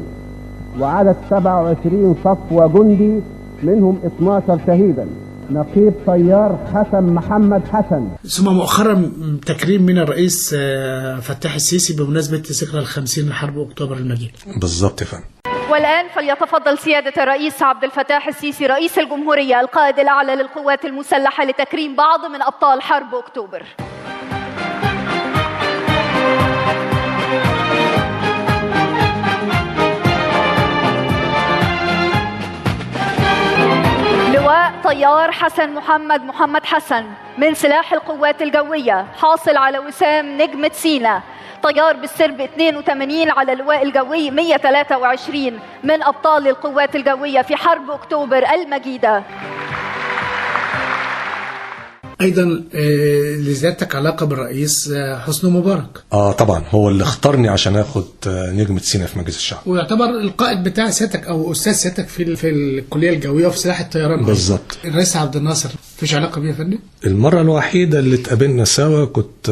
وعدد 27 صفوة جندي، منهم 12 شهيدا. نقيب طيار حسن محمد حسن. ثم مؤخرا تكريم من الرئيس فتاح السيسي بمناسبة ذكرى 50 لحرب أكتوبر المجيد. بالضبط يا فندم. والآن فليتفضل سيادة الرئيس عبد الفتاح السيسي رئيس الجمهورية القائد الأعلى للقوات المسلحة لتكريم بعض من أبطال حرب أكتوبر. لواء طيار حسن محمد حسن من سلاح القوات الجوية، حاصل على وسام نجمة سيناء، طيار بالسرب 82 على اللواء الجوي 123 من أبطال القوات الجوية في حرب أكتوبر المجيدة. ايضا لذاتك علاقه بالرئيس حسني مبارك. طبعا هو اللي اختارني عشان اخد نجمة سيناء في مجلس الشعب، ويعتبر القائد بتاع سيادتك او استاذ سيادتك في الكليه الجويه وفي سلاح الطيران. بالظبط. الرئيس عبد الناصر فيش علاقه بيه يا فندم؟ المره الوحيده اللي اتقابلنا سوا كنت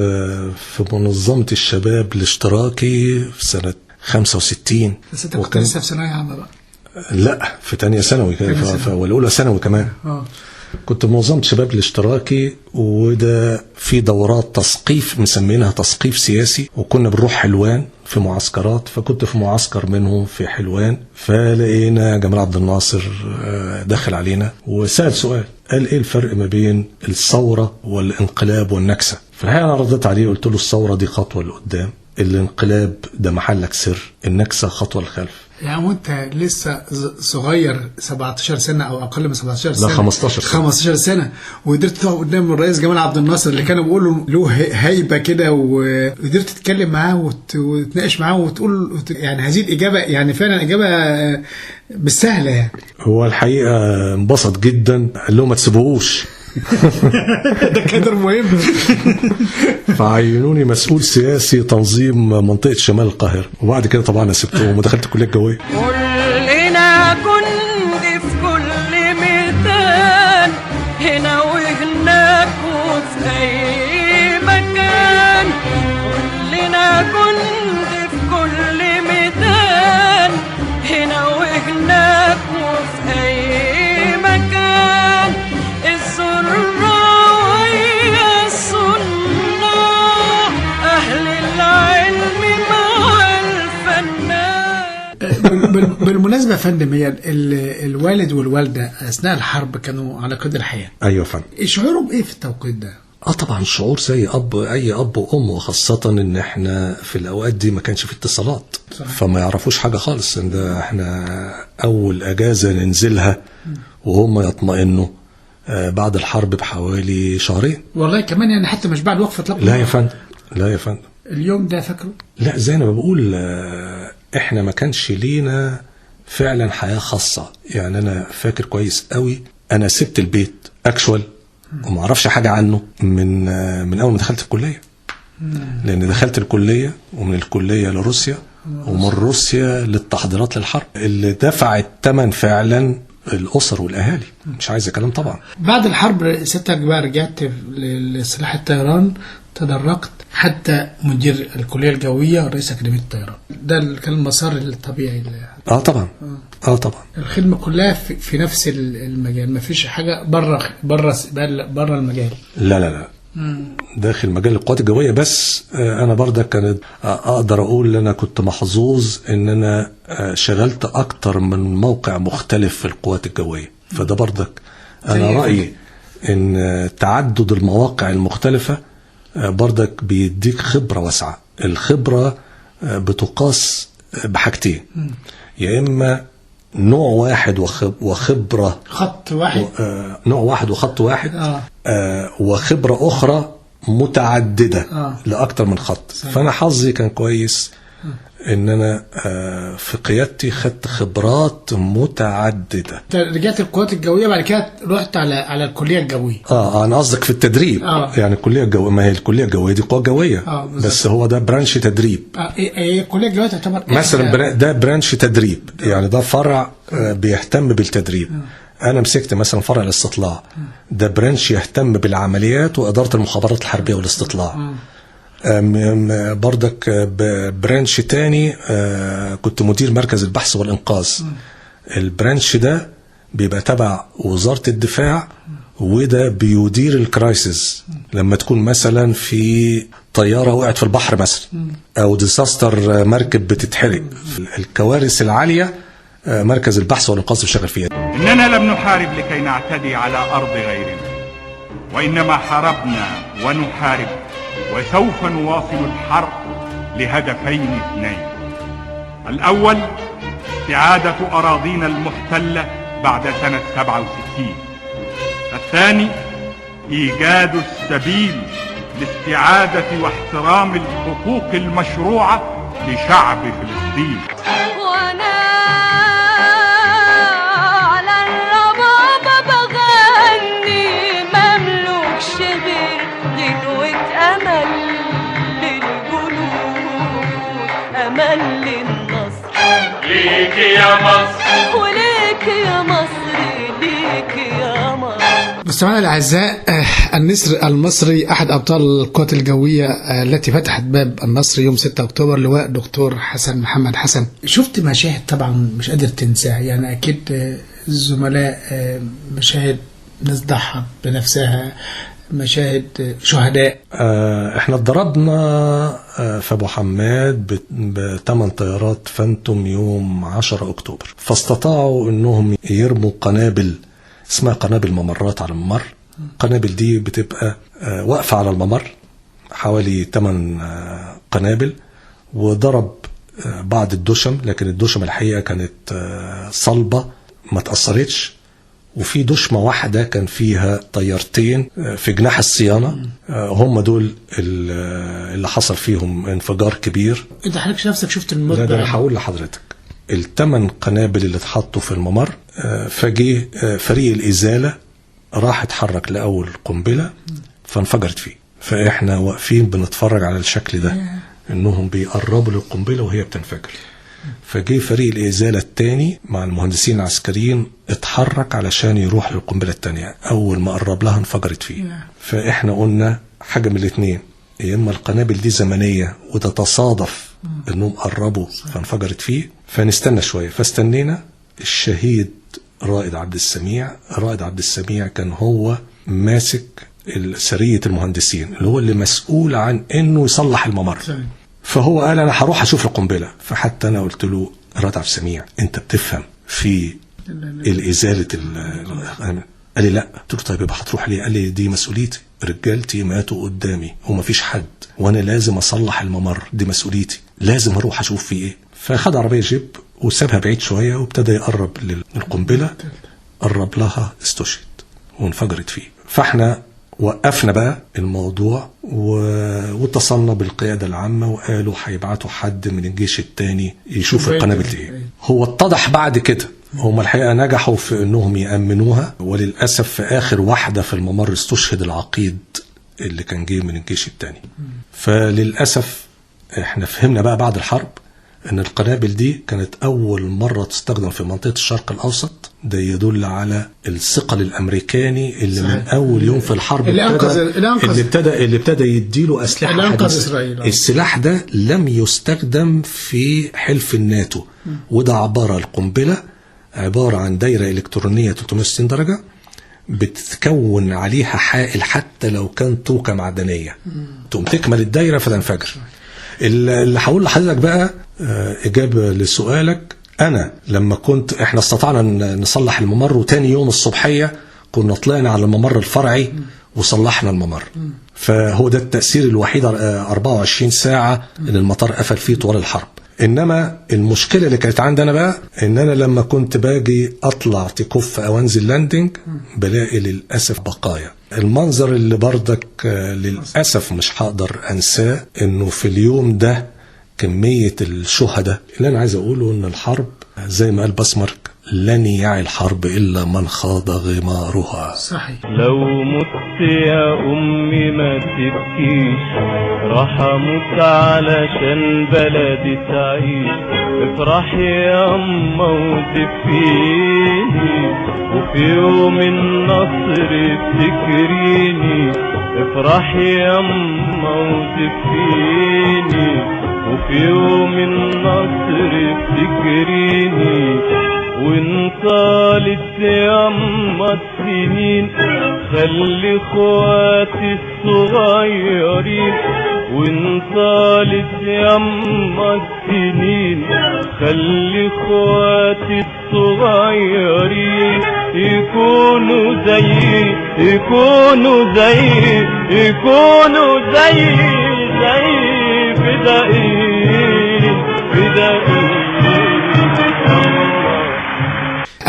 في منظمه الشباب الاشتراكي في سنه 65. بس انت كنت لسه في ثانويه عامه بقى؟ لا، في تانية ثانوي والاولى ثانوي كمان. كنت منظمة شباب الاشتراكي، وده في دورات تثقيف مسمينها تثقيف سياسي، وكنا بنروح حلوان في معسكرات. فكنت في معسكر منهم في حلوان، فلقينا جمال عبد الناصر دخل علينا وسأل سؤال، قال ايه الفرق ما بين الثورة والانقلاب والنكسة؟ فالحقيقة انا رديت عليه قلت له الثورة دي خطوة لقدام، الانقلاب ده محلك سر، النكسة خطوة للخلف. يعني وانت لسه صغير 17 سنة او اقل من 17 سنة؟ لا 15 سنة وقدرت تقف قدام الرئيس جمال عبد الناصر اللي كانوا بيقولوا له هيبة كده، وقدرت تتكلم معاه وتناقش معاه وتقول يعني هذه الإجابة يعني فعلا إجابة بالسهلة يعني. هو الحقيقة انبسط جدا، قال له ما تسيبوهوش. ده كادر مهم. فعينوني مسؤول سياسي تنظيم منطقة شمال القاهرة، وبعد كده طبعا انا سبتهم ودخلت الكلية الجوية. كلنا جندي في كل ميدان، هنا وهناك وفي أي مكان. كلنا جندي في كل ميدان، هنا وهناك وفي أي مكان. بالمناسبة يا فندم، هي الوالد والوالدة أثناء الحرب كانوا على قيد الحياة. أيوة فندم. شعورهم إيه في التوقيت ده؟ طبعا شعور زي أي أب وأم، وخاصة إن إحنا في الأوقات دي ما كانش في اتصالات. صحيح. فما يعرفوش حاجة خالص، إن ده إحنا أول أجازة ننزلها وهم يطمئنوا بعد الحرب بحوالي شهرين. والله كمان يعني حتى مش بعد وقفة إطلاق؟ لا يا فندم، لا يا فندم. اليوم ده فاكره؟ لا، زي ما بقول احنا ما كانش لينا فعلا حياة خاصة. يعني انا فاكر كويس قوي، انا سبت البيت اكشوال وما اعرفش حاجة عنه من اول ما دخلت الكلية. لان دخلت الكلية ومن الكلية لروسيا ومن روسيا للتحضيرات للحرب اللي دفع الثمن فعلا الاسر والاهالي. مش عايز كلام طبعا. بعد الحرب ستك بقى رجعت لسلاح الطيران، تدرجت حتى مدير الكلية الجوية ورئيس أكاديمية الطيران. ده كان المسار الطبيعي. طبعا. طبعا. الخدمة كلها في نفس المجال، ما فيش حاجة بره المجال. لا. داخل مجال القوات الجوية بس. أنا برضك كانت أقدر أقول أنا كنت محظوظ إن أنا شغلت أكتر من موقع مختلف في القوات الجوية. فده برضك أنا رأيي إن تعدد المواقع المختلفة برضك بيديك خبرة واسعة. الخبرة بتقاس بحاجتين، يا إما نوع واحد وخبرة خط واحد، نوع واحد وخط واحد، وخبرة أخرى متعددة لأكتر من خط. فأنا حظي كان كويس ان انا في قيادتي خدت خبرات متعدده. رجعت القوات الجويه بعد كده رحت على الكليه الجويه. انا قصدك في التدريب. يعني الكليه الجويه، ما هي الكليه الجويه دي قوه جويه. بس هو ده برانش تدريب. الكليه الجويه تعتبر مثلا ده برانش تدريب. يعني ده فرع بيهتم بالتدريب. انا مسكت مثلا فرع الاستطلاع، ده برانش يهتم بالعمليات واداره المخابرات الحربيه والاستطلاع. برضك برانش تاني كنت مدير مركز البحث والإنقاذ. البرانش ده بيبقى تبع وزارة الدفاع، وده بيدير الكرايسيس لما تكون مثلا في طيارة وقعت في البحر مثلا، أو ديساستر مركب بتتحرق. الكوارث العالية مركز البحث والإنقاذ بيشتغل فيها. إننا لم نحارب لكي نعتدي على أرض غيرنا، وإنما حاربنا ونحارب وسوف نواصل الحرب لهدفين اثنين. الأول استعادة أراضينا المحتلة بعد سنة 67. الثاني إيجاد السبيل لاستعادة واحترام الحقوق المشروعة لشعب فلسطين. وانا على الربابة بغني مملوكش غير غنوة امل للجنود، امل للنصر. ليكي يا مصر وليك يا مصر، ليك يا مصر. مستمعينا الاعزاء، النسر المصري احد ابطال القوات الجويه التي فتحت باب النصر يوم 6 اكتوبر، لواء دكتور حسن محمد حسن. شفت مشاهد طبعا مش قادر تنساها، يعني اكيد الزملاء مشاهد ناس ضحت بنفسها، مشاهد شهداء. احنا اتضربنا في ابو حماد ب8 طيارات فانتوم يوم 10 اكتوبر، فاستطاعوا انهم يرموا قنابل اسمها قنابل ممرات على الممر. القنابل دي بتبقى واقفة على الممر، حوالي 8 قنابل، وضرب بعض الدشم، لكن الدشم الحقيقة كانت صلبة ما تأثرتش، وفي دشمة واحدة كان فيها طيارتين في جناح الصيانة، هم دول اللي حصل فيهم انفجار كبير. انت حضرتك نفسك شفت الموت؟ لا، ده انا هقول لحضرتك. ال8 قنابل اللي اتحطوا في الممر، فجه فريق الإزالة راح اتحرك لأول قنبلة فانفجرت فيه، فإحنا واقفين بنتفرج على الشكل ده، إنهم بيقربوا للقنبلة وهي بتنفجر. فجه فريق الإزالة الثاني مع المهندسين العسكريين اتحرك علشان يروح للقنبلة الثانية، أول ما قرب لها انفجرت فيه. فإحنا قلنا حاجة من الاثنين، يا إما القنابل دي زمنية وتتصادف إنهم قربوا فانفجرت فيه، فنستنى شوية. فاستنينا. الشهيد رائد عبد السميع كان هو ماسك سرية المهندسين، اللي هو اللي مسؤول عن انه يصلح الممر. فهو قال انا هروح اشوف القنبلة. فحتى انا قلت له رائد عبد السميع انت بتفهم في الازالة قال لي لا. قلت له طيب يبقى هتروح ليه؟ قال لي دي مسؤوليتي، رجالتي ماتوا قدامي ومفيش حد، وانا لازم اصلح الممر، دي مسؤوليتي، لازم اروح اشوف فيه ايه. فخد عربية جيب وسابها بعيد شوية وابتدى يقرب للقنبلة، قرب لها استشهد وانفجرت فيه. فاحنا وقفنا بقى الموضوع واتصلنا بالقيادة العامة وقالوا هيبعتوا حد من الجيش الثاني يشوف القنابل دي ايه. هو اتضح بعد كده هم الحقيقة نجحوا في انهم يأمنوها، وللأسف في آخر واحدة في الممر استشهد العقيد اللي كان جاي من الجيش الثاني. فللأسف احنا فهمنا بقى بعد الحرب ان القنابل دي كانت اول مرة تستخدم في منطقة الشرق الاوسط. ده يدل على الثقل الامريكاني اللي صحيح. من اول يوم في الحرب اللي ابتدى يديله اسلحة حديثة. السلاح ده لم يستخدم في حلف الناتو، وده القنبلة عبارة عن دايرة الكترونية 360 درجة بتتكون عليها حائل، حتى لو كان طوكة معدنية تقوم تكمل الدايرة فتنفجر. اللي هقول لحضرتك بقى إجابة لسؤالك، أنا لما احنا استطعنا نصلح الممر، وتاني يوم الصبحية كنا طلعنا على الممر الفرعي وصلحنا الممر. فهو ده التأثير الوحيد 24 ساعة اللي المطار قفل فيه طوال الحرب. إنما المشكلة اللي كانت عندنا بقى إن أنا لما كنت باجي أطلع تكف أو أنزل لاندنج بلاقي للأسف بقايا. المنظر اللي بردك للأسف مش هقدر أنساه، إنه في اليوم ده كمية الشهداء. اللي أنا عايز أقوله إن الحرب زي ما قال بسمرك لن يعي الحرب إلا من خاض غمارها. صحيح. لو مت يا أمي ما تبكيش، راح أموت علشان بلدي تعيش. افرحي يا أما وتبكيني، وفي يوم النصر افتكريني. افرحي يا أما وتبكيني، وفي يوم النصر افتكريني. وان طالت ياما السنين خلي اخواتي الصغيرين. وان طالت ياما السنين خلي اخواتي الصغيرين يكونوا زي فدائين.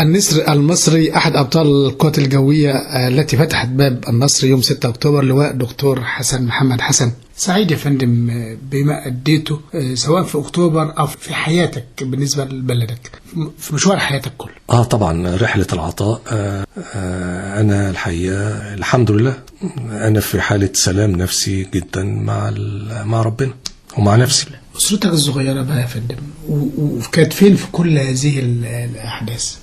النسر المصري أحد أبطال القوات الجوية التي فتحت باب النصر يوم 6 أكتوبر، لواء دكتور حسن محمد حسن. سعيد يا فندم بما أديته سواء في أكتوبر أو في حياتك بالنسبة لبلدك، في مشوار حياتك كله. طبعا رحلة العطاء. أنا الحقيقة الحمد لله أنا في حالة سلام نفسي جدا مع ربنا ومع نفسي. أسرتك الصغيرة بقى يا فندم وكانت فين في كل هذه الأحداث؟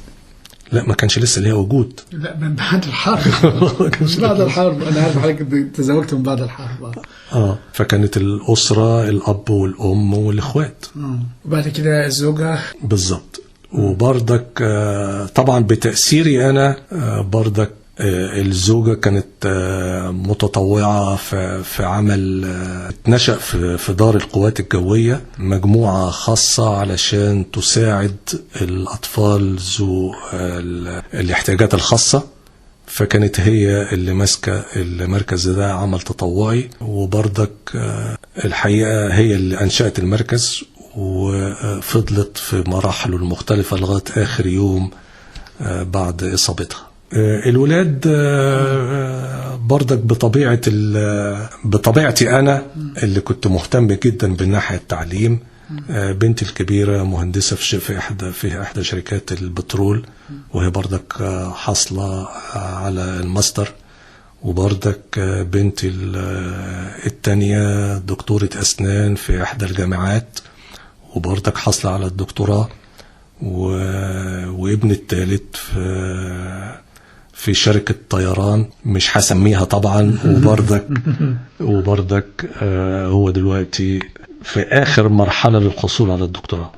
لا ما كانش لسه ليها وجود. لا من بعد الحرب. مش بعد الحرب. أنا عارف حضرتك تزوجت من بعد الحرب. فكانت الأسرة الأب والأم والإخوات. وبعد كده الزوجة. بالظبط. وبرضك طبعا بتأثيري أنا برضك الزوجة كانت متطوعة في عمل. نشأ في دار القوات الجوية مجموعة خاصة علشان تساعد الأطفال ذو الاحتياجات الخاصة، فكانت هي اللي ماسكة المركز ده عمل تطوعي. وبرضك الحقيقة هي اللي أنشأت المركز وفضلت في مراحله المختلفة لغاية آخر يوم بعد إصابتها. الولاد برضك بطبيعتي أنا اللي كنت مهتم جدا بالناحية التعليم. بنتي الكبيرة مهندسة في إحدى شركات البترول، وهي برضك حاصلة على الماستر. وبرضك بنتي التانية دكتورة أسنان في إحدى الجامعات، وبرضك حاصلة على الدكتوراه. وابن الثالث في شركة طيران مش هسميها طبعا. وبرضك هو دلوقتي في آخر مرحلة للحصول على الدكتوراه.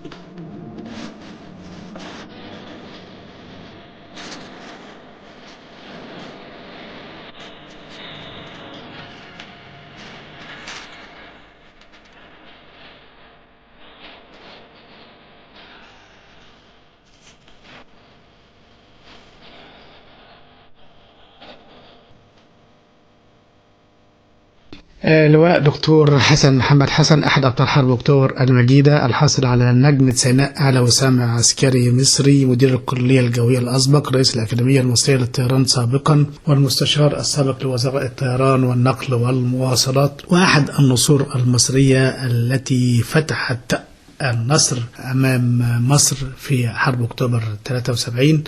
لواء دكتور حسن محمد حسن أحد أبطال حرب أكتوبر المجيدة، الحاصل على نجمة سيناء أعلى وسام عسكري مصري، مدير الكلية الجوية الأسبق، رئيس الأكاديمية المصرية للطيران سابقا، والمستشار السابق لوزراء الطيران والنقل والمواصلات، وأحد النصور المصرية التي فتحت النصر أمام مصر في حرب أكتوبر 73.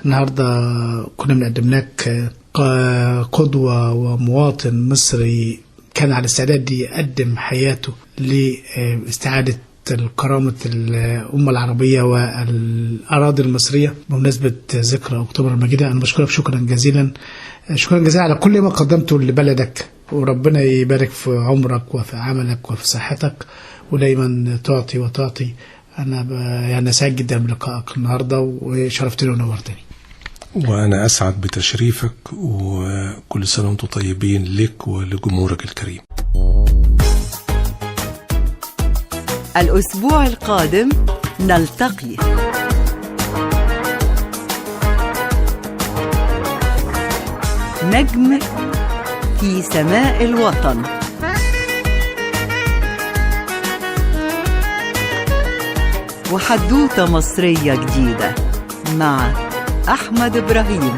النهاردة كنا بنقدم لك قدوة ومواطن مصري كان على استعداد يقدم حياته لاستعادة كرامة الأمة العربية والأراضي المصرية بمناسبة ذكرى أكتوبر المجيدة. أنا بشكرك شكرا جزيلا على كل ما قدمته لبلدك، وربنا يبارك في عمرك وفي عملك وفي صحتك، ودايما تعطي وتعطي. أنا يعني سعيد جدا بلقائك النهاردة، وشرفتني ونورتني. وأنا أسعد بتشريفك، وكل سنة وأنتم طيبين لك ولجمهورك الكريم. الأسبوع القادم نلتقي. نجم في سماء الوطن. وحدوتة مصرية جديدة مع أحمد إبراهيم.